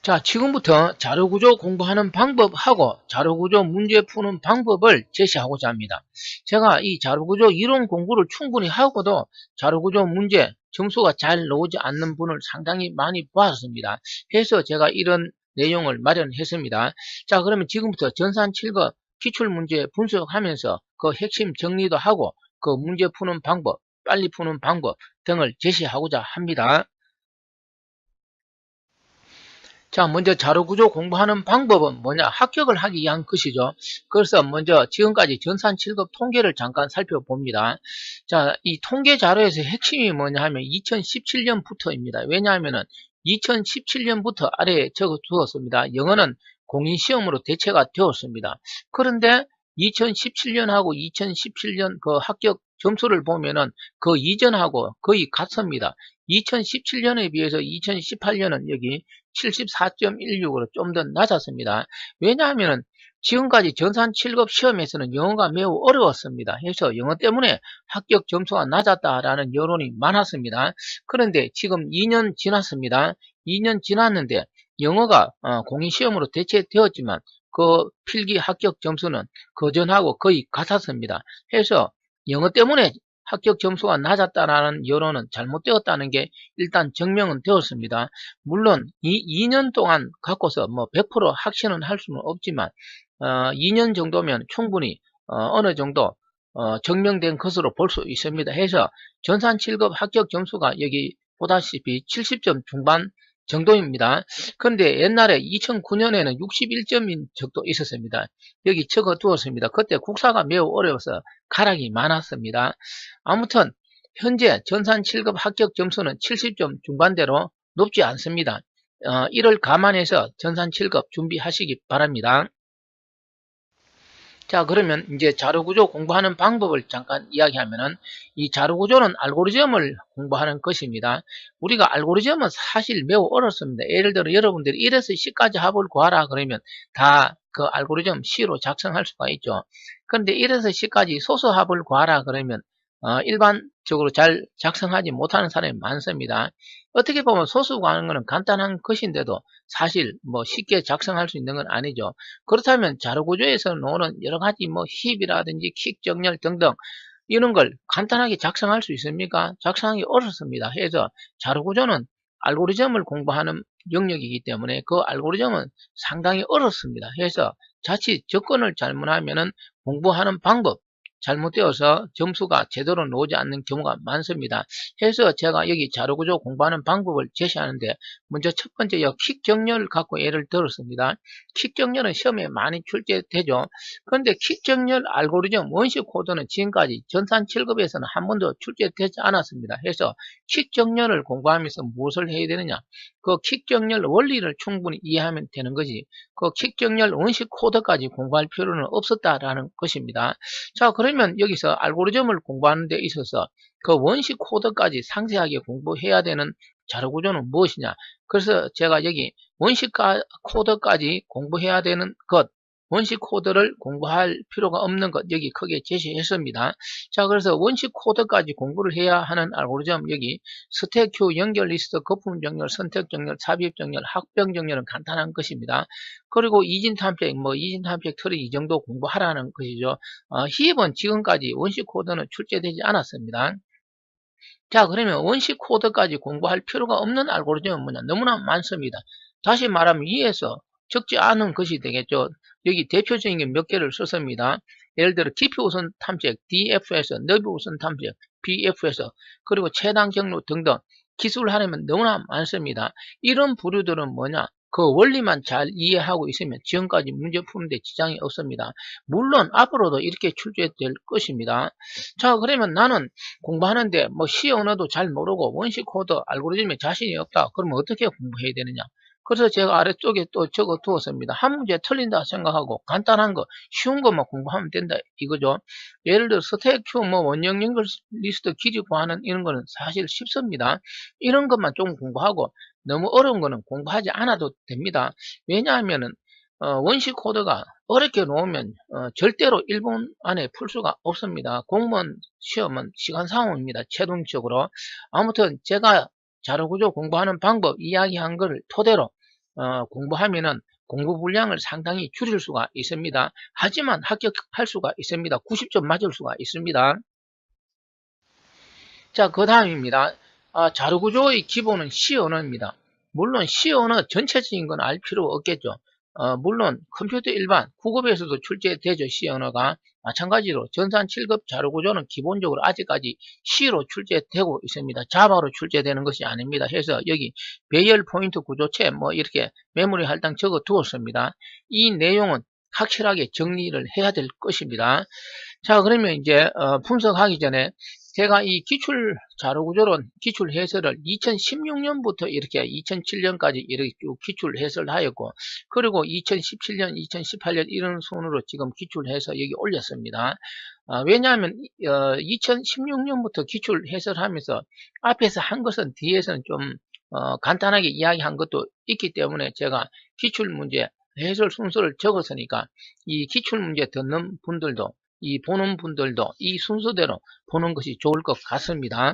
자, 지금부터 자료구조 공부하는 방법하고 자료구조 문제 푸는 방법을 제시하고자 합니다. 제가 이 자료구조 이론 공부를 충분히 하고도 자료구조 문제 점수가 잘 나오지 않는 분을 상당히 많이 봤습니다. 그래서 제가 이런 내용을 마련했습니다. 자, 그러면 지금부터 전산 7급 기출문제 분석하면서 그 핵심 정리도 하고 그 문제 푸는 방법, 빨리 푸는 방법 등을 제시하고자 합니다. 자, 먼저 자료구조 공부하는 방법은 뭐냐? 합격을 하기 위한 것이죠. 그래서 먼저 지금까지 전산 7급 통계를 잠깐 살펴봅니다. 자, 이 통계 자료에서 핵심이 뭐냐 하면 2017년부터입니다. 왜냐하면은 2017년부터 아래에 적어 두었습니다. 영어는 공인시험으로 대체가 되었습니다. 그런데 2017년하고 2017년 그 합격 점수를 보면은 그 이전하고 거의 같습니다. 2017년에 비해서 2018년은 여기 74.16으로 좀 더 낮았습니다. 왜냐하면 지금까지 전산 7급 시험에서는 영어가 매우 어려웠습니다. 그래서 영어 때문에 합격 점수가 낮았다라는 여론이 많았습니다. 그런데 지금 2년 지났습니다. 2년 지났는데 영어가 공인시험으로 대체되었지만 그 필기 합격 점수는 그전하고 거의 같았습니다. 그래서 영어 때문에 합격 점수가 낮았다라는 여론은 잘못되었다는 게 일단 증명은 되었습니다. 물론 이 2년 동안 갖고서 뭐 100% 확신은 할 수는 없지만 2년 정도면 충분히 어느 정도 증명된 것으로 볼 수 있습니다. 해서 전산 7급 합격 점수가 여기 보다시피 70점 중반 정도입니다. 그런데 옛날에 2009년에는 61점인 적도 있었습니다. 여기 적어 두었습니다. 그때 국사가 매우 어려워서 가락이 많았습니다. 아무튼 현재 전산 7급 합격 점수는 70점 중반대로 높지 않습니다. 이를 감안해서 전산 7급 준비하시기 바랍니다. 자, 그러면 이제 자료구조 공부하는 방법을 잠깐 이야기하면은 이 자료구조는 알고리즘을 공부하는 것입니다. 우리가 알고리즘은 사실 매우 어렵습니다. 예를 들어 여러분들이 1에서 10까지 합을 구하라 그러면 다 그 알고리즘 C로 작성할 수가 있죠. 그런데 1에서 10까지 소수합을 구하라 그러면 일반적으로 잘 작성하지 못하는 사람이 많습니다. 어떻게 보면 소수 구하는 것은 간단한 것인데도 사실 뭐 쉽게 작성할 수 있는 건 아니죠. 그렇다면 자료구조에서 나오는 여러 가지 뭐 힙이라든지 킥, 정렬 등등 이런 걸 간단하게 작성할 수 있습니까? 작성하기 어렵습니다. 해서 자료구조는 알고리즘을 공부하는 영역이기 때문에 그 알고리즘은 상당히 어렵습니다. 해서 자칫 접근을 잘못하면은 공부하는 방법 잘못되어서 점수가 제대로 나오지 않는 경우가 많습니다. 해서 제가 여기 자료구조 공부하는 방법을 제시하는데 먼저 첫 번째 킥 정렬을 갖고 예를 들었습니다. 킥 정렬은 시험에 많이 출제되죠. 그런데 킥 정렬 알고리즘 원식 코드는 지금까지 전산 7급에서는 한 번도 출제되지 않았습니다. 해서 킥 정렬을 공부하면서 무엇을 해야 되느냐? 그 킥 정렬 원리를 충분히 이해하면 되는 거지. 그 킥 정렬 원식 코드까지 공부할 필요는 없었다라는 것입니다. 자, 그러면 여기서 알고리즘을 공부하는 데 있어서 그 원식 코드까지 상세하게 공부해야 되는 자료구조는 무엇이냐? 그래서 제가 여기 원식 코드까지 공부해야 되는 것, 원식 코드를 공부할 필요가 없는 것 여기 크게 제시했습니다. 자, 그래서 원식 코드까지 공부를 해야 하는 알고리즘 여기 스택 큐, 연결 리스트, 거품 정렬, 선택 정렬, 삽입 정렬, 합병 정렬은 간단한 것입니다. 그리고 이진 탐색, 이진 탐색 트리 이 정도 공부하라는 것이죠. 힙은 지금까지 원식 코드는 출제되지 않았습니다. 자, 그러면 원식 코드까지 공부할 필요가 없는 알고리즘은 뭐냐? 너무나 많습니다. 다시 말하면 위에서 적지 않은 것이 되겠죠. 여기 대표적인 게 몇 개를 썼습니다. 예를 들어 깊이 우선 탐색, DF에서, 너비 우선 탐색, BF에서, 그리고 최단 경로 등등 기술하려면 너무나 많습니다. 이런 부류들은 뭐냐? 그 원리만 잘 이해하고 있으면 지금까지 문제 푸는데 지장이 없습니다. 물론 앞으로도 이렇게 출제될 것입니다. 자, 그러면 나는 공부하는데 뭐 C 언어도 잘 모르고 원식 코드 알고리즘에 자신이 없다. 그러면 어떻게 공부해야 되느냐? 그래서 제가 아래쪽에 또 적어 두었습니다. 한 문제 틀린다 생각하고 간단한 거, 쉬운 것만 공부하면 된다 이거죠. 예를 들어 스택 큐, 원형 연결 리스트 길이 구하는 이런 거는 사실 쉽습니다. 이런 것만 좀 공부하고 너무 어려운 거는 공부하지 않아도 됩니다. 왜냐하면은 원식 코드가 어렵게 놓으면 절대로 1분 안에 풀 수가 없습니다. 공무원 시험은 시간 상황입니다. 최종적으로. 아무튼 제가 자료구조 공부하는 방법 이야기한 걸 토대로 공부하면은 공부 분량을 상당히 줄일 수가 있습니다. 하지만 합격할 수가 있습니다. 90점 맞을 수가 있습니다. 자, 그 다음입니다. 자료구조의 기본은 C 언어입니다. 물론 C 언어 전체적인 건 알 필요 없겠죠. 물론 컴퓨터 일반 9급에서도 출제되죠. C 언어가. 마찬가지로 전산 7급 자료구조는 기본적으로 아직까지 C로 출제되고 있습니다. 자바로 출제되는 것이 아닙니다. 해서 여기 배열 포인트 구조체 뭐 이렇게 메모리 할당 적어 두었습니다. 이 내용은 확실하게 정리를 해야 될 것입니다. 자, 그러면 이제 분석하기 전에 제가 이 기출 자료구조론 기출 해설을 2016년부터 이렇게 2007년까지 이렇게 쭉 기출 해설하였고, 그리고 2017년, 2018년 이런 순으로 지금 기출 해서 여기 올렸습니다. 왜냐하면 2016년부터 기출 해설하면서 앞에서 한 것은 뒤에서는 좀 간단하게 이야기한 것도 있기 때문에 제가 기출 문제 해설 순서를 적었으니까 이 기출 문제 듣는 분들도 이 보는 분들도 이 순서대로 보는 것이 좋을 것 같습니다.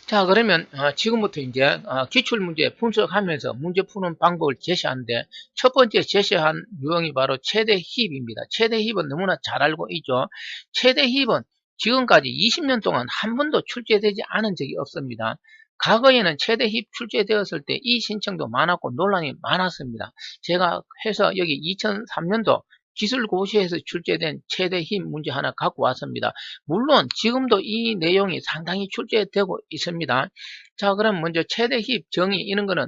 자, 그러면 지금부터 이제 기출문제 분석하면서 문제 푸는 방법을 제시하는데, 첫 번째 제시한 유형이 바로 최대 힙입니다. 최대 힙은 너무나 잘 알고 있죠. 최대 힙은 지금까지 20년 동안 한 번도 출제되지 않은 적이 없습니다. 과거에는 최대 힙 출제되었을 때 이 신청도 많았고 논란이 많았습니다. 제가 해서 여기 2003년도 기술고시에서 출제된 최대 힙 문제 하나 갖고 왔습니다. 물론 지금도 이 내용이 상당히 출제되고 있습니다. 자, 그럼 먼저 최대 힙 정의 이런 거는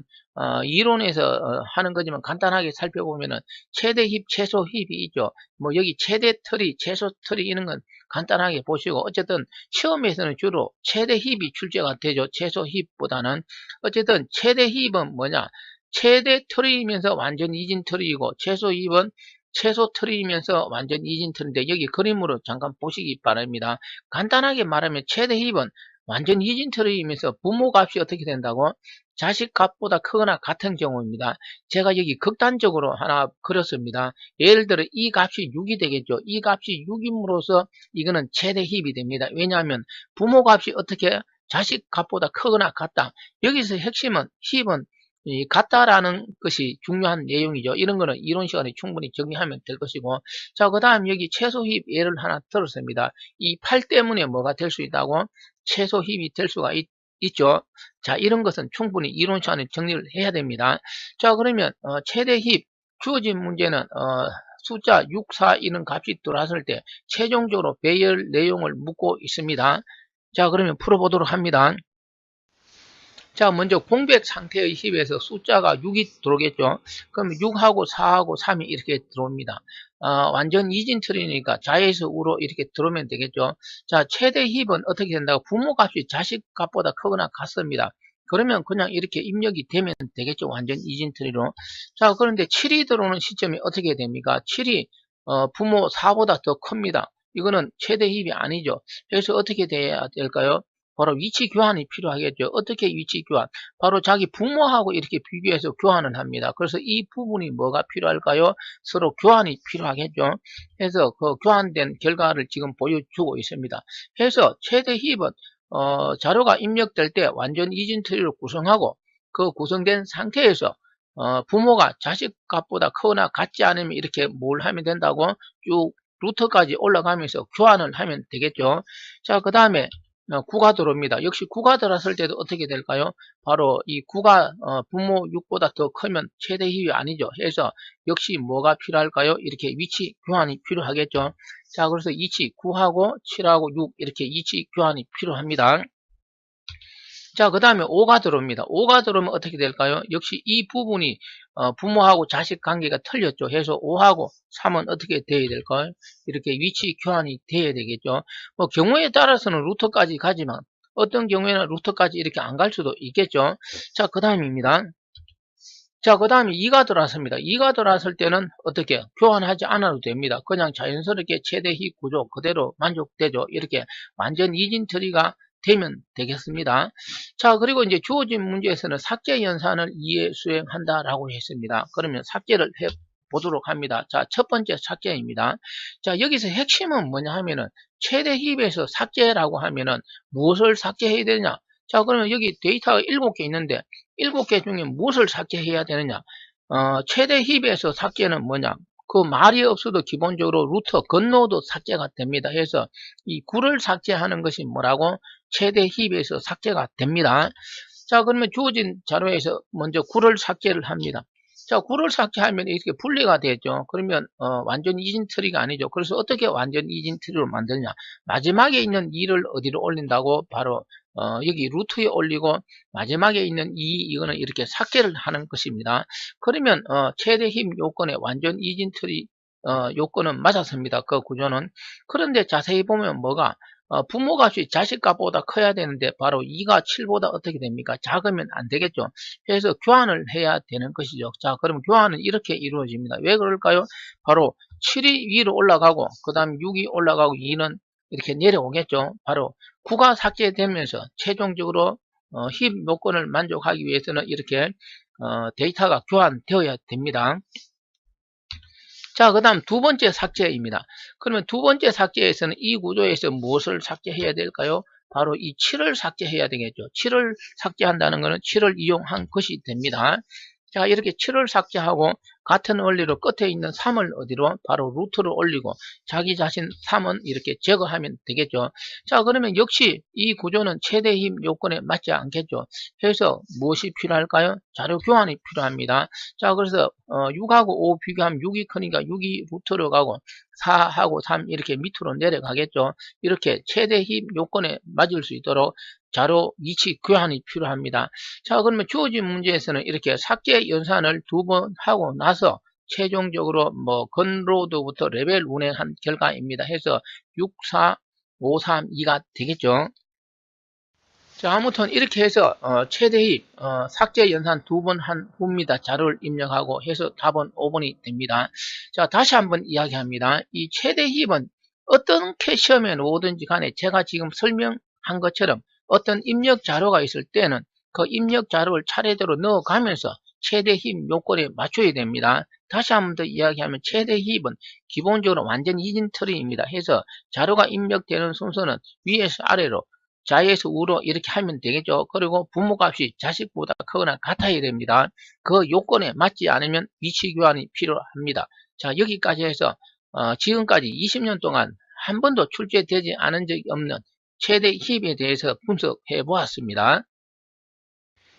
이론에서 하는 거지만 간단하게 살펴보면은 최대 힙, 최소 힙이 있죠. 뭐 여기 최대 트리, 최소 트리 이런 건 간단하게 보시고, 어쨌든 시험에서는 주로 최대 힙이 출제가 되죠. 최소 힙보다는. 어쨌든 최대 힙은 뭐냐? 최대 트리이면서 완전 이진 트리이고, 최소 힙은 최소 트리이면서 완전 이진 트리인데, 여기 그림으로 잠깐 보시기 바랍니다. 간단하게 말하면 최대 힙은 완전 이진 트리이면서 부모 값이 어떻게 된다고? 자식 값보다 크거나 같은 경우입니다. 제가 여기 극단적으로 하나 그렸습니다. 예를 들어 이 값이 6이 되겠죠. 이 값이 6임으로써 이거는 최대 힙이 됩니다. 왜냐하면 부모 값이 어떻게 자식 값보다 크거나 같다. 여기서 핵심은 힙은 같다라는 것이 중요한 내용이죠. 이런 거는 이론 시간에 충분히 정리하면 될 것이고, 자, 그 다음 여기 최소 힙 예를 하나 들었습니다. 이 8 때문에 뭐가 될 수 있다고? 최소 힙이 될 수가 있죠. 자, 이런 것은 충분히 이론 시간에 정리를 해야 됩니다. 자, 그러면 최대 힙 주어진 문제는 숫자 6, 4 이런 값이 들어왔을 때 최종적으로 배열 내용을 묻고 있습니다. 자, 그러면 풀어보도록 합니다. 자, 먼저 공백 상태의 힙에서 숫자가 6이 들어오겠죠. 그럼 6하고 4하고 3이 이렇게 들어옵니다. 완전 이진 트리니까 좌에서 우로 이렇게 들어오면 되겠죠. 자, 최대 힙은 어떻게 된다고? 부모 값이 자식 값보다 크거나 같습니다. 그러면 그냥 이렇게 입력이 되면 되겠죠. 완전 이진 트리로. 자, 그런데 7이 들어오는 시점이 어떻게 됩니까? 7이 부모 4보다 더 큽니다. 이거는 최대 힙이 아니죠. 그래서 어떻게 돼야 될까요? 바로 위치 교환이 필요하겠죠. 어떻게 위치 교환? 바로 자기 부모하고 이렇게 비교해서 교환을 합니다. 그래서 이 부분이 뭐가 필요할까요? 서로 교환이 필요하겠죠. 그래서 그 교환된 결과를 지금 보여주고 있습니다. 그래서 최대 힙은 자료가 입력될 때 완전 이진 트리를 구성하고, 그 구성된 상태에서 부모가 자식 값보다 크거나 같지 않으면 이렇게 뭘 하면 된다고? 쭉 루트까지 올라가면서 교환을 하면 되겠죠. 자, 그 다음에 9가 들어옵니다. 역시 9가 들어왔을 때도 어떻게 될까요? 바로 이 9가 부모 6보다 더 크면 최대 힙이 아니죠. 해서 역시 뭐가 필요할까요? 이렇게 위치 교환이 필요하겠죠. 자, 그래서 위치 9하고 7하고 6 이렇게 위치 교환이 필요합니다. 자, 그 다음에 5가 들어옵니다. 5가 들어오면 어떻게 될까요? 역시 이 부분이 부모하고 자식 관계가 틀렸죠. 해서 5하고 3은 어떻게 돼야 될까요? 이렇게 위치 교환이 돼야 되겠죠. 뭐 경우에 따라서는 루트까지 가지만 어떤 경우에는 루트까지 이렇게 안 갈 수도 있겠죠. 자, 그 다음입니다. 자, 그 다음에 2가 들어왔습니다. 2가 들어왔을 때는 어떻게 교환하지 않아도 됩니다. 그냥 자연스럽게 최대 힙 구조 그대로 만족되죠. 이렇게 완전 이진 트리가 되면 되겠습니다. 자, 그리고 이제 주어진 문제에서는 삭제 연산을 2회 수행한다라고 했습니다. 그러면 삭제를 해 보도록 합니다. 자, 첫 번째 삭제입니다. 자, 여기서 핵심은 뭐냐 하면은 최대 힙에서 삭제라고 하면은 무엇을 삭제해야 되냐? 자, 그러면 여기 데이터가 7개 있는데 7개 중에 무엇을 삭제해야 되느냐? 최대 힙에서 삭제는 뭐냐? 그 말이 없어도 기본적으로 루터 건너도 삭제가 됩니다. 해서 이 9를 삭제하는 것이 뭐라고? 최대 힙에서 삭제가 됩니다. 자, 그러면 주어진 자료에서 먼저 9를 삭제를 합니다. 자, 9를 삭제하면 이렇게 분리가 되죠. 그러면 완전 이진 트리가 아니죠. 그래서 어떻게 완전 이진 트리로 만드냐? 마지막에 있는 2를 어디로 올린다고? 바로 여기 루트에 올리고 마지막에 있는 이거는 이렇게 삭제를 하는 것입니다. 그러면 최대 힘 요건에 완전 이진 트리 요건은 맞았습니다. 그 구조는. 그런데 자세히 보면 뭐가 부모 값이 자식 값보다 커야 되는데 바로 2가 7보다 어떻게 됩니까? 작으면 안 되겠죠. 그래서 교환을 해야 되는 것이죠. 자, 그럼 교환은 이렇게 이루어집니다. 왜 그럴까요? 바로 7이 위로 올라가고 그 다음 6이 올라가고 2는 이렇게 내려오겠죠. 바로 9가 삭제되면서 최종적으로 힙 요건을 만족하기 위해서는 이렇게 데이터가 교환되어야 됩니다. 자, 그 다음 두 번째 삭제입니다. 그러면 두 번째 삭제에서는 이 구조에서 무엇을 삭제해야 될까요? 바로 이 7을 삭제해야 되겠죠. 7을 삭제한다는 것은 7을 이용한 것이 됩니다. 자, 이렇게 7을 삭제하고 같은 원리로 끝에 있는 3을 어디로? 바로 루트로 올리고 자기 자신 3은 이렇게 제거하면 되겠죠. 자, 그러면 역시 이 구조는 최대 힘 요건에 맞지 않겠죠. 그래서 무엇이 필요할까요? 자료 교환이 필요합니다. 자, 그래서 6하고 5 비교하면 6이 크니까 6이 루트로 가고 4하고 3 이렇게 밑으로 내려가겠죠. 이렇게 최대 힘 요건에 맞을 수 있도록 자료 위치 교환이 필요합니다. 자, 그러면 주어진 문제에서는 이렇게 삭제 연산을 2번 하고 나서 최종적으로 건로드부터 레벨 운행한 결과입니다. 해서 6, 4, 5, 3, 2가 되겠죠. 자, 아무튼 이렇게 해서 최대입 삭제 연산 2번 한 후입니다. 자료를 입력하고 해서 답은 5번이 됩니다. 자, 다시 한번 이야기합니다. 이 최대입은 어떻게 시험에 오든지 간에 제가 지금 설명한 것처럼 어떤 입력 자료가 있을 때는 그 입력 자료를 차례대로 넣어가면서 최대 힘 요건에 맞춰야 됩니다. 다시 한번 더 이야기하면 최대 힘은 기본적으로 완전 이진 트리입니다. 해서 자료가 입력되는 순서는 위에서 아래로 좌에서 우로 이렇게 하면 되겠죠. 그리고 부모값이 자식보다 크거나 같아야 됩니다. 그 요건에 맞지 않으면 위치 교환이 필요합니다. 자, 여기까지 해서 지금까지 20년 동안 한 번도 출제되지 않은 적이 없는 최대 힙에 대해서 분석해 보았습니다.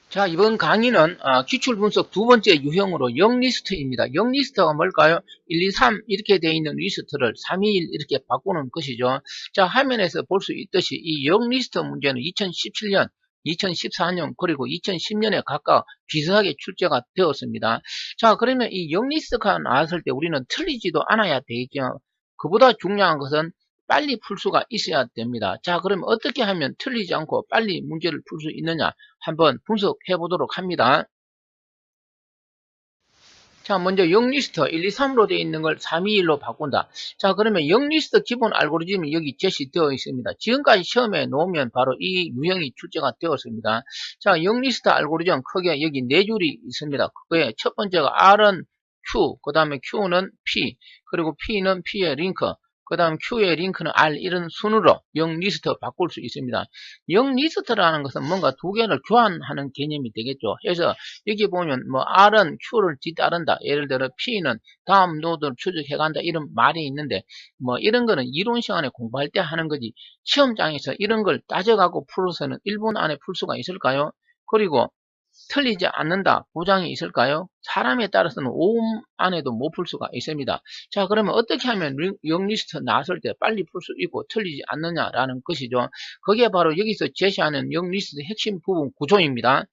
자, 이번 강의는 기출분석 두 번째 유형으로 0리스트입니다. 0리스트가 뭘까요? 1, 2, 3 이렇게 되어 있는 리스트를 3, 2, 1 이렇게 바꾸는 것이죠. 자, 화면에서 볼 수 있듯이 이 0리스트 문제는 2017년, 2014년 그리고 2010년에 각각 비슷하게 출제가 되었습니다. 자, 그러면 이 0리스트가 나왔을 때 우리는 틀리지도 않아야 되겠죠. 그보다 중요한 것은 빨리 풀 수가 있어야 됩니다. 자, 그럼 어떻게 하면 틀리지 않고 빨리 문제를 풀 수 있느냐 한번 분석해 보도록 합니다. 자, 먼저 0리스트 1, 2, 3으로 되어 있는 걸 3, 2, 1로 바꾼다. 자, 그러면 0리스트 기본 알고리즘이 여기 제시되어 있습니다. 지금까지 시험에 놓으면 바로 이 유형이 출제가 되었습니다. 자, 0리스트 알고리즘 크게 여기 4줄이 있습니다. 그거에 첫 번째가 R은 Q, 그 다음에 Q는 P, 그리고 P는 P의 링크, 그 다음 Q의 링크는 R 이런 순으로 0리스트 바꿀 수 있습니다. 0리스트라는 것은 뭔가 두 개를 교환하는 개념이 되겠죠. 그래서 여기 보면 R은 Q를 뒤따른다. 예를 들어 P는 다음 노드를 추적해간다. 이런 말이 있는데 이런 거는 이론 시간에 공부할 때 하는 거지 시험장에서 이런 걸 따져가고 풀어서는 1분 안에 풀 수가 있을까요? 그리고 틀리지 않는다 보장이 있을까요? 사람에 따라서는 5분 안에도 못 풀 수가 있습니다. 자, 그러면 어떻게 하면 0리스트 나왔을 때 빨리 풀 수 있고 틀리지 않느냐라는 것이죠. 그게 바로 여기서 제시하는 0리스트 핵심 부분 구조입니다.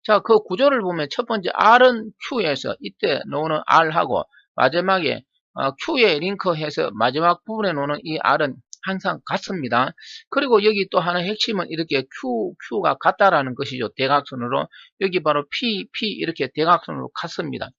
자, 그 구조를 보면 첫 번째 R은 Q에서 이때 놓는 R하고 마지막에 Q에 링크해서 마지막 부분에 놓는 이 R은 항상 같습니다. 그리고 여기 또 하나 핵심은 이렇게 Q가 같다라는 것이죠. 대각선으로. 여기 바로 P 이렇게 대각선으로 같습니다.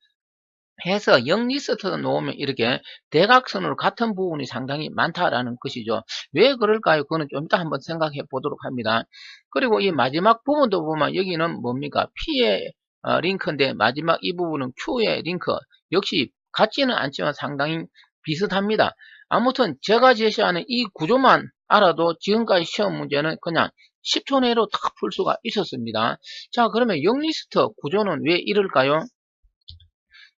해서 0리스트 놓으면 이렇게 대각선으로 같은 부분이 상당히 많다라는 것이죠. 왜 그럴까요? 그거는 좀 이따 한번 생각해 보도록 합니다. 그리고 이 마지막 부분도 보면 여기는 뭡니까? P의 링크인데 마지막 이 부분은 Q의 링크. 역시 같지는 않지만 상당히 비슷합니다. 아무튼 제가 제시하는 이 구조만 알아도 지금까지 시험 문제는 그냥 10초 내로 다 풀 수가 있었습니다. 자, 그러면 영리스트 구조는 왜 이럴까요?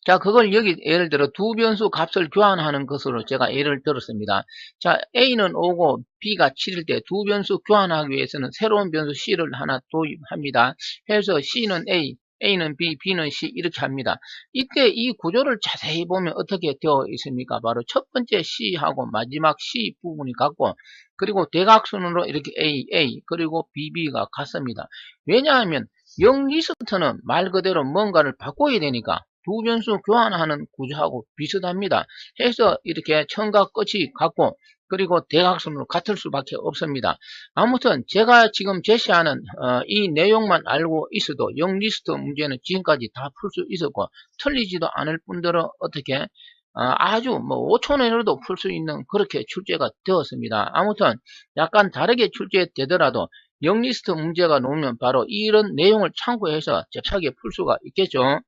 자, 그걸 여기 예를 들어 두 변수 값을 교환하는 것으로 제가 예를 들었습니다. 자, A는 5고 B가 7일 때 두 변수 교환하기 위해서는 새로운 변수 C를 하나 도입합니다. 그래서 C는 A, A는 B, B는 C 이렇게 합니다. 이때 이 구조를 자세히 보면 어떻게 되어 있습니까? 바로 첫 번째 C하고 마지막 C 부분이 같고 그리고 대각선으로 이렇게 A 그리고 BB가 같습니다. 왜냐하면 영리스트는 말 그대로 뭔가를 바꿔야 되니까 두 변수 교환하는 구조하고 비슷합니다. 해서 이렇게 처음과 끝이 같고 그리고 대각선으로 같을 수밖에 없습니다. 아무튼 제가 지금 제시하는 이 내용만 알고 있어도 영리스트 문제는 지금까지 다 풀 수 있었고 틀리지도 않을 뿐더러 어떻게 아주 뭐 5초 내로도 풀 수 있는 그렇게 출제가 되었습니다. 아무튼 약간 다르게 출제되더라도 영리스트 문제가 나오면 바로 이런 내용을 참고해서 잽싸게 풀 수가 있겠죠.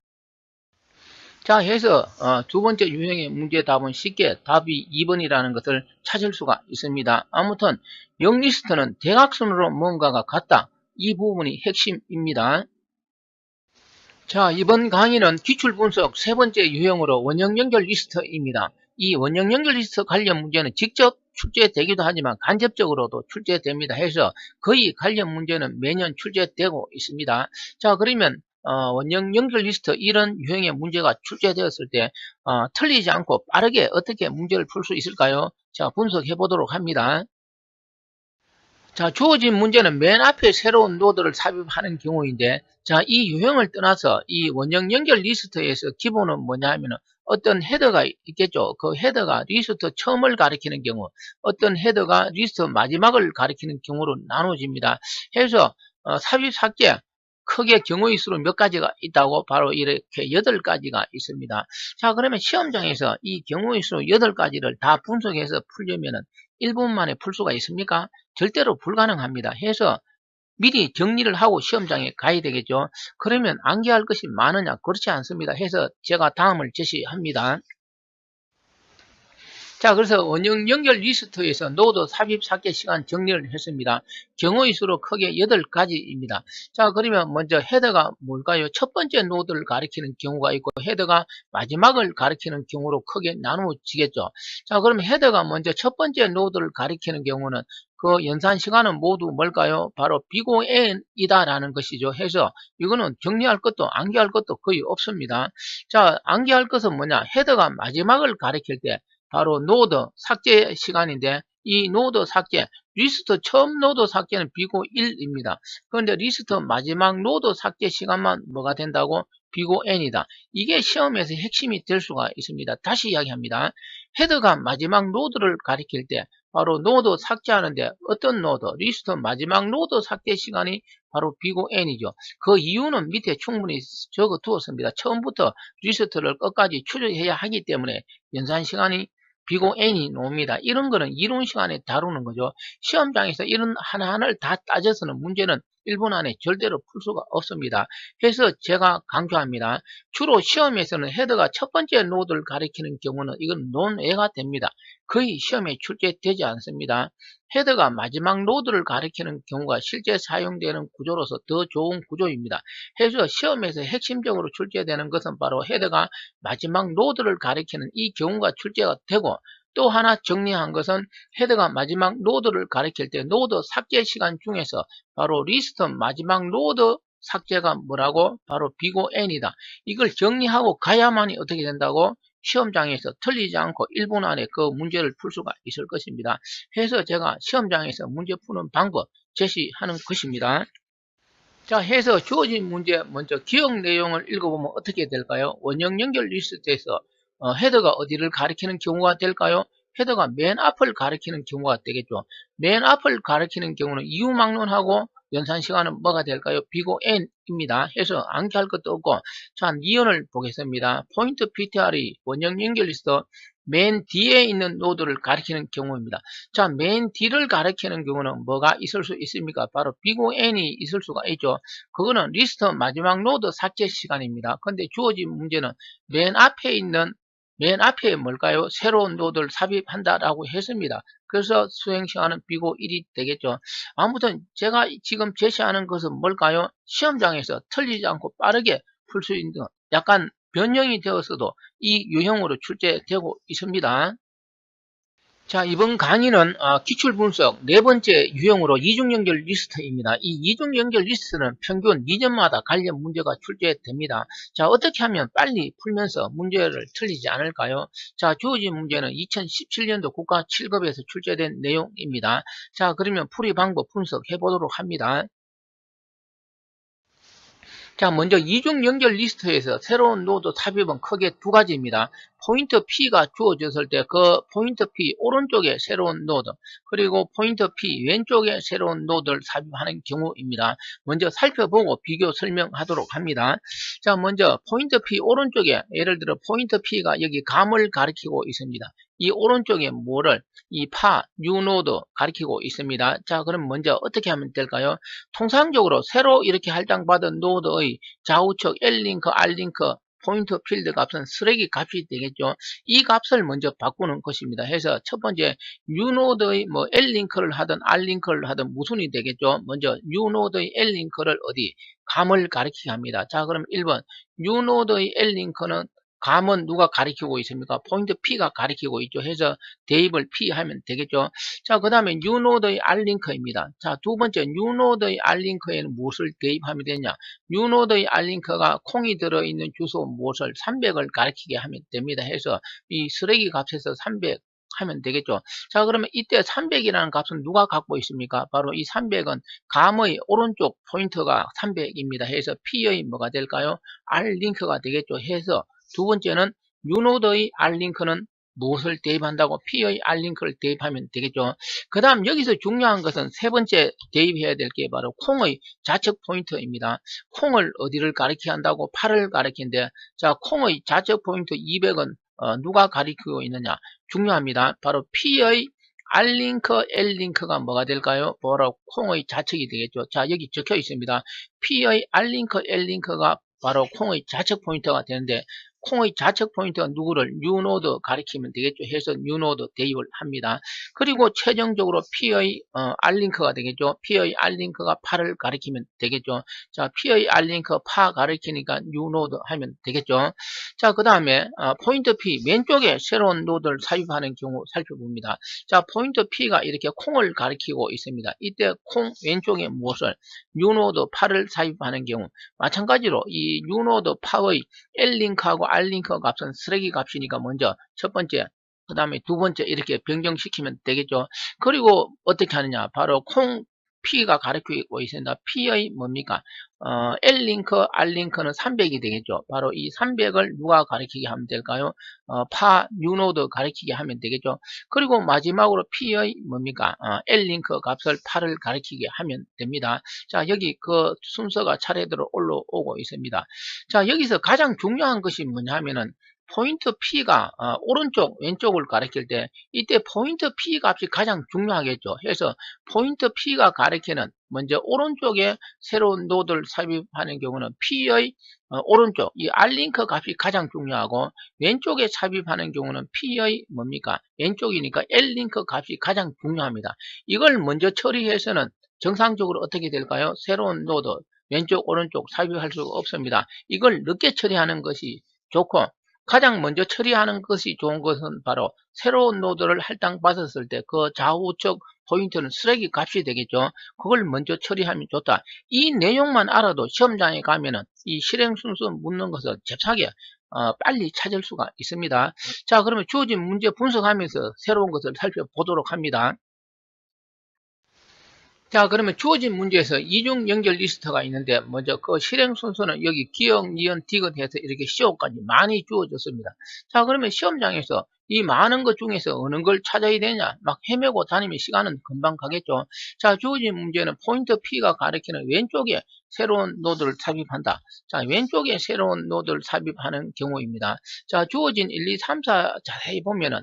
자, 해서 두 번째 유형의 문제 답은 쉽게 답이 2번이라는 것을 찾을 수가 있습니다. 아무튼 영리스트는 대각선으로 뭔가가 같다. 이 부분이 핵심입니다. 자, 이번 강의는 기출분석 세 번째 유형으로 원형연결 리스트입니다. 이 원형연결 리스트 관련 문제는 직접 출제되기도 하지만 간접적으로도 출제됩니다. 해서 거의 관련 문제는 매년 출제되고 있습니다. 자, 그러면 원형 연결 리스트 이런 유형의 문제가 출제되었을 때 틀리지 않고 빠르게 어떻게 문제를 풀 수 있을까요? 자, 분석해 보도록 합니다. 자, 주어진 문제는 맨 앞에 새로운 노드를 삽입하는 경우인데, 자, 이 유형을 떠나서 이 원형 연결 리스트에서 기본은 뭐냐 하면은 어떤 헤더가 있겠죠. 그 헤더가 리스트 처음을 가리키는 경우, 어떤 헤더가 리스트 마지막을 가리키는 경우로 나눠집니다. 해서 삽입 삭제 크게 경우의 수로 몇 가지가 있다고 바로 이렇게 8가지가 있습니다. 자, 그러면 시험장에서 이 경우의 수 8가지를 다 분석해서 풀려면은 1분 만에 풀 수가 있습니까? 절대로 불가능합니다. 해서 미리 정리를 하고 시험장에 가야 되겠죠. 그러면 암기할 것이 많으냐? 그렇지 않습니다. 해서 제가 다음을 제시합니다. 자, 그래서 원형 연결 리스트에서 노드 삽입 삭제 시간 정리를 했습니다. 경우의 수로 크게 8가지입니다. 자, 그러면 먼저 헤더가 뭘까요? 첫 번째 노드를 가리키는 경우가 있고 헤더가 마지막을 가리키는 경우로 크게 나누어지겠죠. 자, 그러면 헤더가 먼저 첫 번째 노드를 가리키는 경우는 그 연산 시간은 모두 뭘까요? 바로 비고 n이다라는 것이죠. 해서 이거는 정리할 것도 암기할 것도 거의 없습니다. 자, 암기할 것은 뭐냐? 헤더가 마지막을 가리킬 때 바로 노드 삭제 시간인데 이 노드 삭제 리스트 처음 노드 삭제는 비고 1입니다. 그런데 리스트 마지막 노드 삭제 시간만 뭐가 된다고? 비고 n이다. 이게 시험에서 핵심이 될 수가 있습니다. 다시 이야기합니다. 헤더가 마지막 노드를 가리킬 때 바로 노드 삭제하는데 어떤 노드? 리스트 마지막 노드 삭제 시간이 바로 비고 n이죠. 그 이유는 밑에 충분히 적어 두었습니다. 처음부터 리스트를 끝까지 추적해야 하기 때문에 연산 시간이 비고 n이 나옵니다. 이런 거는 이론 시간에 다루는 거죠. 시험장에서 이런 하나하나를 다 따져서는 문제는 1분 안에 절대로 풀 수가 없습니다. 그래서 제가 강조합니다. 주로 시험에서는 헤더가 첫 번째 노드를 가리키는 경우는 이건 논외가 됩니다. 거의 시험에 출제되지 않습니다. 헤더가 마지막 노드를 가리키는 경우가 실제 사용되는 구조로서 더 좋은 구조입니다. 그래서 시험에서 핵심적으로 출제되는 것은 바로 헤더가 마지막 노드를 가리키는 이 경우가 출제가 되고 또 하나 정리한 것은 헤더가 마지막 노드를 가리킬 때 노드 삭제 시간 중에서 바로 리스트 마지막 노드 삭제가 뭐라고? 바로 비고 n이다. 이걸 정리하고 가야만이 어떻게 된다고? 시험장에서 틀리지 않고 1분 안에 그 문제를 풀 수가 있을 것입니다. 해서 제가 시험장에서 문제 푸는 방법 제시하는 것입니다. 자, 해서 주어진 문제 먼저 기억 내용을 읽어보면 어떻게 될까요? 원형 연결 리스트에서 헤더가 어디를 가리키는 경우가 될까요? 헤더가 맨 앞을 가리키는 경우가 되겠죠. 맨 앞을 가리키는 경우는 이유 막론하고 연산 시간은 뭐가 될까요? 비고 n입니다. 해서 암기할 것도 없고 자, 니은을 보겠습니다. 포인트 ptr이 원형 연결 리스트 맨 뒤에 있는 노드를 가리키는 경우입니다. 자, 맨 뒤를 가리키는 경우는 뭐가 있을 수 있습니까? 바로 비고 n이 있을 수가 있죠. 그거는 리스트 마지막 노드 삭제 시간입니다. 근데 주어진 문제는 맨 앞에 있는 맨 앞에 뭘까요? 새로운 노드를 삽입한다라고 했습니다. 그래서 수행시간은 비고 1이 되겠죠. 아무튼 제가 지금 제시하는 것은 뭘까요? 시험장에서 틀리지 않고 빠르게 풀 수 있는 약간 변형이 되었어도 이 유형으로 출제되고 있습니다. 자, 이번 강의는 기출분석 네 번째 유형으로 이중연결 리스트입니다. 이 이중연결 리스트는 평균 2점마다 관련 문제가 출제됩니다. 자, 어떻게 하면 빨리 풀면서 문제를 틀리지 않을까요? 자, 주어진 문제는 2017년도 국가 7급에서 출제된 내용입니다. 자, 그러면 풀이 방법 분석해 보도록 합니다. 자, 먼저 이중 연결 리스트에서 새로운 노드 삽입은 크게 두 가지입니다. 포인트 P가 주어졌을 때 그 포인트 P 오른쪽에 새로운 노드, 그리고 포인트 P 왼쪽에 새로운 노드를 삽입하는 경우입니다. 먼저 살펴보고 비교 설명하도록 합니다. 자, 먼저 포인트 P 오른쪽에 예를 들어 포인트 P가 여기 감을 가리키고 있습니다. 이 오른쪽에 뭐를 이 new node 가리키고 있습니다. 자, 그럼 먼저 어떻게 하면 될까요? 통상적으로 새로 이렇게 할당받은 노드의 좌우측 L링크, R링크, 포인트 필드 값은 쓰레기 값이 되겠죠. 이 값을 먼저 바꾸는 것입니다. 해서 첫 번째 new node의 뭐 L링크를 하든 R링크를 하든 무슨이 되겠죠. 먼저 new node의 L링크를 어디 감을 가리키게 합니다. 자, 그럼 1번 new node의 L링크는 감은 누가 가리키고 있습니까? 포인트 P가 가리키고 있죠. 해서 대입을 P 하면 되겠죠. 자, 그 다음에 뉴노드의 R링크입니다. 자, 두 번째 뉴노드의 R링크에는 무엇을 대입하면 되냐? 뉴노드의 R링크가 콩이 들어있는 주소 무엇을 300을 가리키게 하면 됩니다. 해서 이 쓰레기 값에서 300 하면 되겠죠. 자, 그러면 이때 300이라는 값은 누가 갖고 있습니까? 바로 이 300은 감의 오른쪽 포인트가 300입니다. 해서 P의 뭐가 될까요? R링크가 되겠죠. 해서 두 번째는 뉴노드의 R링크는 무엇을 대입한다고? P의 R링크를 대입하면 되겠죠. 그 다음 여기서 중요한 것은 세 번째 대입해야 될 게 바로 콩의 좌측 포인트입니다. 콩을 어디를 가리키게 한다고? 8을 가리키는데, 자, 콩의 좌측 포인트 200은 누가 가리키고 있느냐? 중요합니다. 바로 P의 R링크, L링크가 뭐가 될까요? 바로 콩의 좌측이 되겠죠. 자, 여기 적혀 있습니다. P의 R링크, L링크가 바로 콩의 좌측 포인트가 되는데, 콩의 좌측 포인트가 누구를 뉴노드 가리키면 되겠죠. 해서 뉴노드 대입을 합니다. 그리고 최종적으로 P의 R링크가 되겠죠. P의 R링크가 8을 가리키면 되겠죠. 자, P의 R링크 8 가리키니까 뉴노드 하면 되겠죠. 자, 그 다음에 포인트 P 왼쪽에 새로운 노드를 삽입하는 경우 살펴봅니다. 자, 포인트 P가 이렇게 콩을 가리키고 있습니다. 이때 콩 왼쪽에 무엇을 뉴노드 8을 삽입하는 경우 마찬가지로 이 뉴노드 8의 L링크하고 R링크 값은 쓰레기 값이니까 먼저 첫 번째, 그 다음에 두 번째 이렇게 변경시키면 되겠죠. 그리고 어떻게 하느냐? 바로 콩 P가 가리키고 있습니다. P의 뭡니까? L링크, R링크는 300이 되겠죠. 바로 이 300을 누가 가리키게 하면 될까요? 뉴노드 가리키게 하면 되겠죠. 그리고 마지막으로 P의 뭡니까? L링크 값을 8을 가리키게 하면 됩니다. 자, 여기 그 순서가 차례대로 올라오고 있습니다. 자, 여기서 가장 중요한 것이 뭐냐 하면은 포인트 P가 오른쪽, 왼쪽을 가리킬 때 이때 포인트 P 값이 가장 중요하겠죠. 해서 포인트 P가 가리키는 먼저 오른쪽에 새로운 노드를 삽입하는 경우는 P의 오른쪽, 이 R링크 값이 가장 중요하고 왼쪽에 삽입하는 경우는 P의 뭡니까? 왼쪽이니까 L링크 값이 가장 중요합니다. 이걸 먼저 처리해서는 정상적으로 어떻게 될까요? 새로운 노드, 왼쪽, 오른쪽 삽입할 수가 없습니다. 이걸 늦게 처리하는 것이 좋고 가장 먼저 처리하는 것이 좋은 것은 바로 새로운 노드를 할당받았을 때 그 좌우측 포인트는 쓰레기 값이 되겠죠. 그걸 먼저 처리하면 좋다. 이 내용만 알아도 시험장에 가면은 이 실행 순서 묻는 것을 잽싸게 빨리 찾을 수가 있습니다. 자, 그러면 주어진 문제 분석하면서 새로운 것을 살펴보도록 합니다. 자, 그러면 주어진 문제에서 이중 연결 리스트가 있는데 먼저 그 실행 순서는 여기 기역, 니은, 디귿 해서 이렇게 시험까지 많이 주어졌습니다. 자, 그러면 시험장에서 이 많은 것 중에서 어느 걸 찾아야 되냐 막 헤매고 다니면 시간은 금방 가겠죠. 자, 주어진 문제는 포인트 P가 가리키는 왼쪽에 새로운 노드를 삽입한다. 자, 왼쪽에 새로운 노드를 삽입하는 경우입니다. 자, 주어진 1, 2, 3, 4 자세히 보면은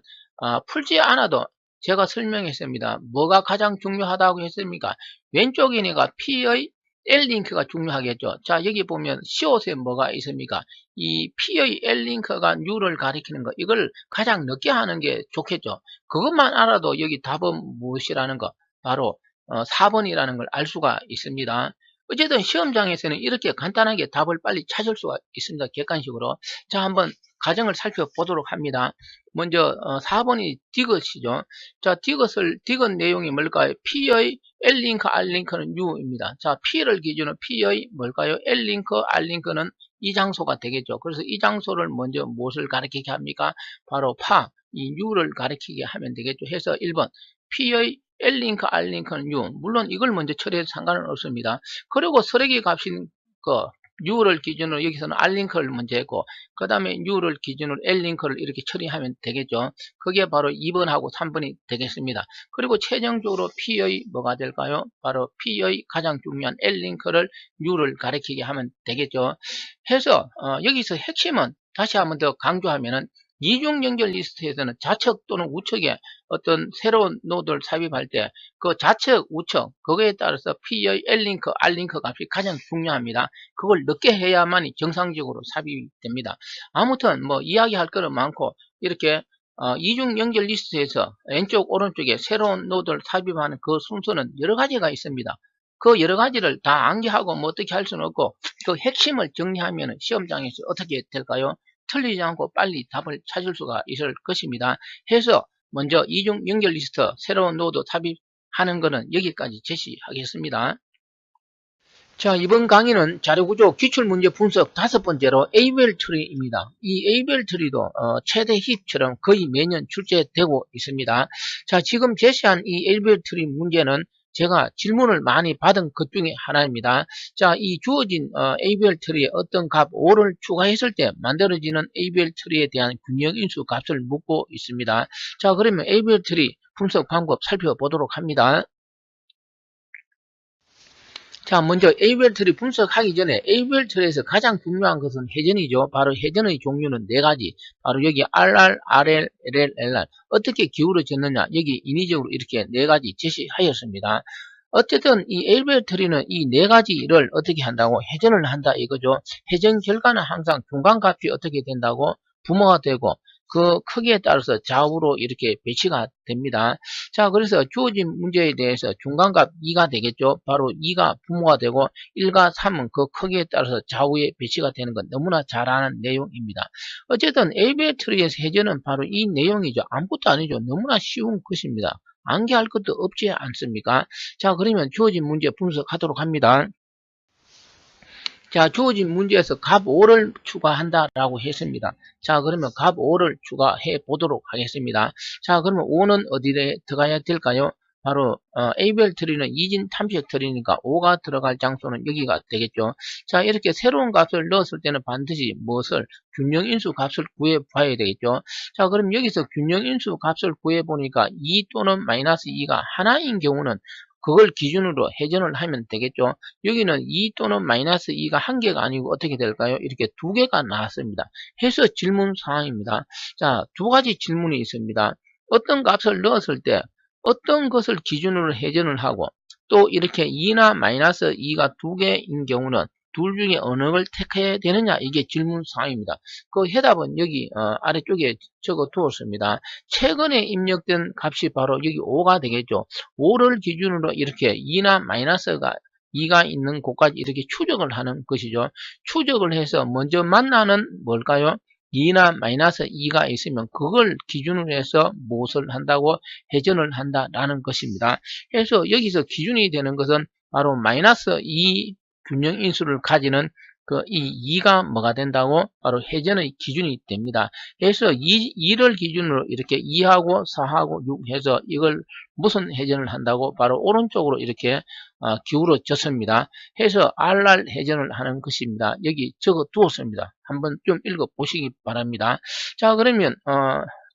풀지 않아도 제가 설명했습니다. 뭐가 가장 중요하다고 했습니까? 왼쪽이니까 P의 L링크가 중요하겠죠. 자, 여기 보면 시옷에 뭐가 있습니까? 이 P의 L링크가 U를 가리키는 거, 이걸 가장 늦게 하는 게 좋겠죠. 그것만 알아도 여기 답은 무엇이라는 거, 바로 4번이라는 걸 알 수가 있습니다. 어쨌든 시험장에서는 이렇게 간단하게 답을 빨리 찾을 수가 있습니다. 객관식으로. 자, 한번 가정을 살펴보도록 합니다. 먼저 4번이 디귿이죠. 자, 디귿 내용이 뭘까요? P의 L링크, R링크는 U입니다. 자, P를 기준으로 P의 뭘까요? L링크, R링크는 이 장소가 되겠죠. 그래서 이 장소를 먼저 무엇을 가리키게 합니까? 바로 이 U를 가리키게 하면 되겠죠. 해서 1번 P의 L링크, R링크는 U. 물론 이걸 먼저 처리해도 상관은 없습니다. 그리고 서래기 값인 U를 기준으로 여기서는 R링크를 먼저 했고, 그 다음에 U를 기준으로 L링크를 이렇게 처리하면 되겠죠. 그게 바로 2번하고 3번이 되겠습니다. 그리고 최종적으로 P의 뭐가 될까요? 바로 P의 가장 중요한 L링크를 U를 가리키게 하면 되겠죠. 해서 여기서 핵심은 다시 한번 더 강조하면은 이중 연결 리스트에서는 좌측 또는 우측에 어떤 새로운 노드를 삽입할 때 그 좌측, 우측, 그거에 따라서 P의 L링크, R링크 값이 가장 중요합니다. 그걸 늦게 해야만이 정상적으로 삽입이 됩니다. 아무튼 뭐 이야기할 거는 많고, 이렇게 이중 연결 리스트에서 왼쪽, 오른쪽에 새로운 노드를 삽입하는 그 순서는 여러 가지가 있습니다. 그 여러 가지를 다 암기하고 뭐 어떻게 할 수는 없고, 그 핵심을 정리하면 시험장에서 어떻게 될까요? 틀리지 않고 빨리 답을 찾을 수가 있을 것입니다. 해서 먼저 이중 연결 리스트 새로운 노드 삽입하는 것은 여기까지 제시하겠습니다. 자, 이번 강의는 자료구조 기출문제 분석 5번째로 에이벨 트리입니다. 이 에이벨 트리도 최대 힙처럼 거의 매년 출제되고 있습니다. 자, 지금 제시한 이 에이벨 트리 문제는 제가 질문을 많이 받은 것 중에 하나입니다. 자, 이 주어진 에이벨 트리에 어떤 값 5를 추가했을 때 만들어지는 에이벨 트리에 대한 균형인수 값을 묻고 있습니다. 자, 그러면 에이벨 트리 분석 방법 살펴보도록 합니다. 자, 먼저 에이벨 트리 분석하기 전에 에이벨 트리에서 가장 중요한 것은 회전이죠. 바로 회전의 종류는 4가지. 바로 여기 RR, RL, LL, LR. 어떻게 기울어졌느냐. 여기 인위적으로 이렇게 4가지 제시하였습니다. 어쨌든 이 에이벨 트리는 이 4가지를 어떻게 한다고? 회전을 한다 이거죠. 회전 결과는 항상 중간값이 어떻게 된다고? 부모가 되고, 그 크기에 따라서 좌우로 이렇게 배치가 됩니다. 자, 그래서 주어진 문제에 대해서 중간값 2가 되겠죠. 바로 2가 부모가 되고 1과 3은 그 크기에 따라서 좌우에 배치가 되는 건 너무나 잘 아는 내용입니다. 어쨌든 에이벨 트리에서 회전은 바로 이 내용이죠. 아무것도 아니죠. 너무나 쉬운 것입니다. 암기할 것도 없지 않습니까? 자, 그러면 주어진 문제 분석하도록 합니다. 자, 주어진 문제에서 값 5를 추가한다라고 했습니다. 자, 그러면 값 5를 추가해 보도록 하겠습니다. 자, 그러면 5는 어디에 들어가야 될까요? 바로 에이벨 트리는 이진 탐색 트리니까 5가 들어갈 장소는 여기가 되겠죠. 자, 이렇게 새로운 값을 넣었을 때는 반드시 무엇을? 균형인수 값을 구해 봐야 되겠죠. 자, 그럼 여기서 균형인수 값을 구해 보니까 2 또는 마이너스 2가 하나인 경우는 그걸 기준으로 회전을 하면 되겠죠. 여기는 2 또는 마이너스 2가 한 개가 아니고 어떻게 될까요? 이렇게 2개가 나왔습니다. 해서 질문 사항입니다. 자, 2가지 질문이 있습니다. 어떤 값을 넣었을 때 어떤 것을 기준으로 회전을 하고, 또 이렇게 2나 마이너스 2가 2개인 경우는 둘 중에 어느 걸 택해야 되느냐, 이게 질문 사항입니다. 그 해답은 여기 아래쪽에 적어 두었습니다. 최근에 입력된 값이 바로 여기 5가 되겠죠. 5를 기준으로 이렇게 2나 마이너스가 2가 있는 곳까지 이렇게 추적을 하는 것이죠. 추적을 해서 먼저 만나는 뭘까요? 2나 마이너스 2가 있으면 그걸 기준으로 해서 무엇을 한다고? 회전을 한다라는 것입니다. 그래서 여기서 기준이 되는 것은 바로 마이너스 2 균형 인수를 가지는 이 2가 뭐가 된다고? 바로 회전의 기준이 됩니다. 그래서 2를 기준으로 이렇게 2하고 4하고 6 해서 이걸 무슨 회전을 한다고? 바로 오른쪽으로 이렇게 기울어졌습니다. 해서 RR 회전을 하는 것입니다. 여기 적어 두었습니다. 한번 좀 읽어 보시기 바랍니다. 자, 그러면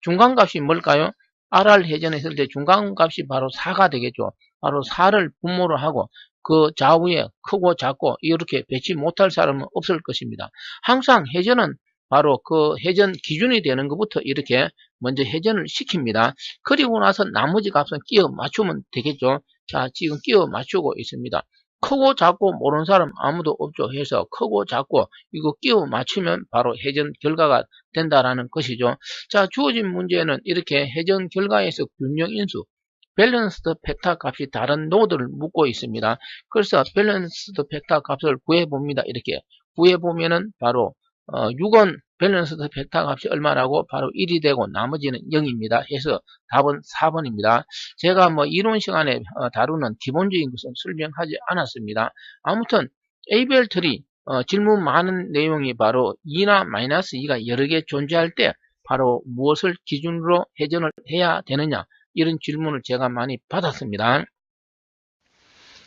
중간값이 뭘까요? RR 회전했을 때 중간값이 바로 4가 되겠죠. 바로 4를 분모로 하고 그 좌우에 크고 작고 이렇게 배치 못할 사람은 없을 것입니다. 항상 회전은 바로 그 회전 기준이 되는 것부터 이렇게 먼저 회전을 시킵니다. 그리고 나서 나머지 값은 끼워 맞추면 되겠죠. 자, 지금 끼워 맞추고 있습니다. 크고 작고 모르는 사람 아무도 없죠. 해서 크고 작고 이거 끼워 맞추면 바로 해전 결과가 된다라는 것이죠. 자, 주어진 문제는 이렇게 해전 결과에서 균형인수 밸런스드 팩터 값이 다른 노드를 묻고 있습니다. 그래서 밸런스드 팩터 값을 구해봅니다. 이렇게 구해보면은 바로 6원 밸런스드 팩터 값이 얼마라고 바로 1이 되고 나머지는 0입니다. 해서 답은 4번입니다. 제가 뭐 이론 시간에 다루는 기본적인 것은 설명하지 않았습니다. 아무튼 ABL 트리 질문 많은 내용이 바로 2나 마이너스 2가 여러 개 존재할 때 바로 무엇을 기준으로 회전을 해야 되느냐 이런 질문을 제가 많이 받았습니다.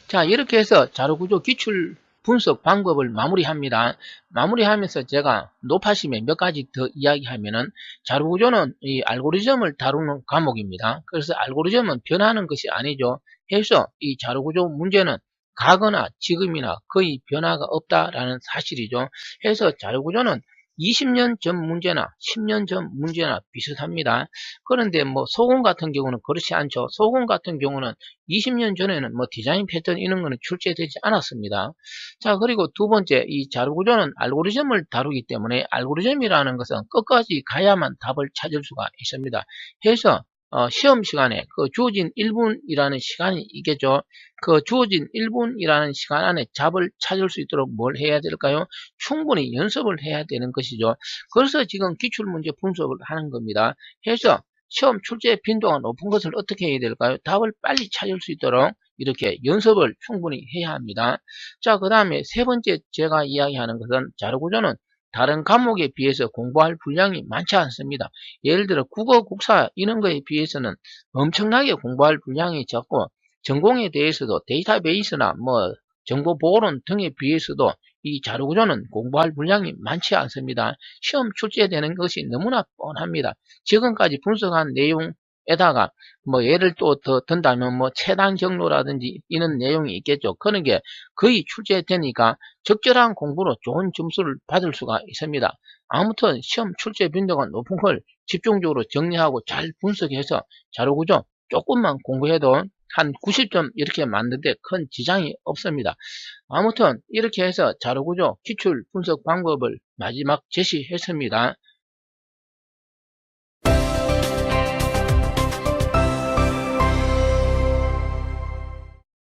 자, 이렇게 해서 자료구조 기출 분석 방법을 마무리합니다. 마무리하면서 제가 높아심에 몇 가지 더 이야기하면은 자료구조는 이 알고리즘을 다루는 과목입니다. 그래서 알고리즘은 변하는 것이 아니죠. 해서 이 자료구조 문제는 가거나 지금이나 거의 변화가 없다라는 사실이죠. 해서 자료구조는 20년 전 문제나 10년 전 문제나 비슷합니다. 그런데 뭐 소금 같은 경우는 그렇지 않죠. 소금 같은 경우는 20년 전에는 뭐 디자인 패턴 이런 거는 출제되지 않았습니다. 자, 그리고 두 번째, 이 자료구조는 알고리즘을 다루기 때문에 알고리즘이라는 것은 끝까지 가야만 답을 찾을 수가 있습니다. 해서 시험 시간에 그 주어진 1분이라는 시간이 있겠죠. 그 주어진 1분이라는 시간 안에 답을 찾을 수 있도록 뭘 해야 될까요? 충분히 연습을 해야 되는 것이죠. 그래서 지금 기출문제 분석을 하는 겁니다. 해서 시험 출제 빈도가 높은 것을 어떻게 해야 될까요? 답을 빨리 찾을 수 있도록 이렇게 연습을 충분히 해야 합니다. 자, 그 다음에 세 번째 제가 이야기하는 것은 자료구조는 다른 과목에 비해서 공부할 분량이 많지 않습니다. 예를 들어 국어, 국사 이런 거에 비해서는 엄청나게 공부할 분량이 적고 전공에 대해서도 데이터베이스나 뭐 정보보호론 등에 비해서도 이 자료구조는 공부할 분량이 많지 않습니다. 시험 출제되는 것이 너무나 뻔합니다. 지금까지 분석한 내용에다가 뭐 예를 또 더 든다면 뭐 최단 경로라든지 이런 내용이 있겠죠. 그런 게 거의 출제되니까 적절한 공부로 좋은 점수를 받을 수가 있습니다. 아무튼 시험 출제 빈도가 높은 걸 집중적으로 정리하고 잘 분석해서 자료구조 조금만 공부해도 한 90점 이렇게 만드는데 큰 지장이 없습니다. 아무튼 이렇게 해서 자료구조 기출 분석 방법을 마지막 제시했습니다.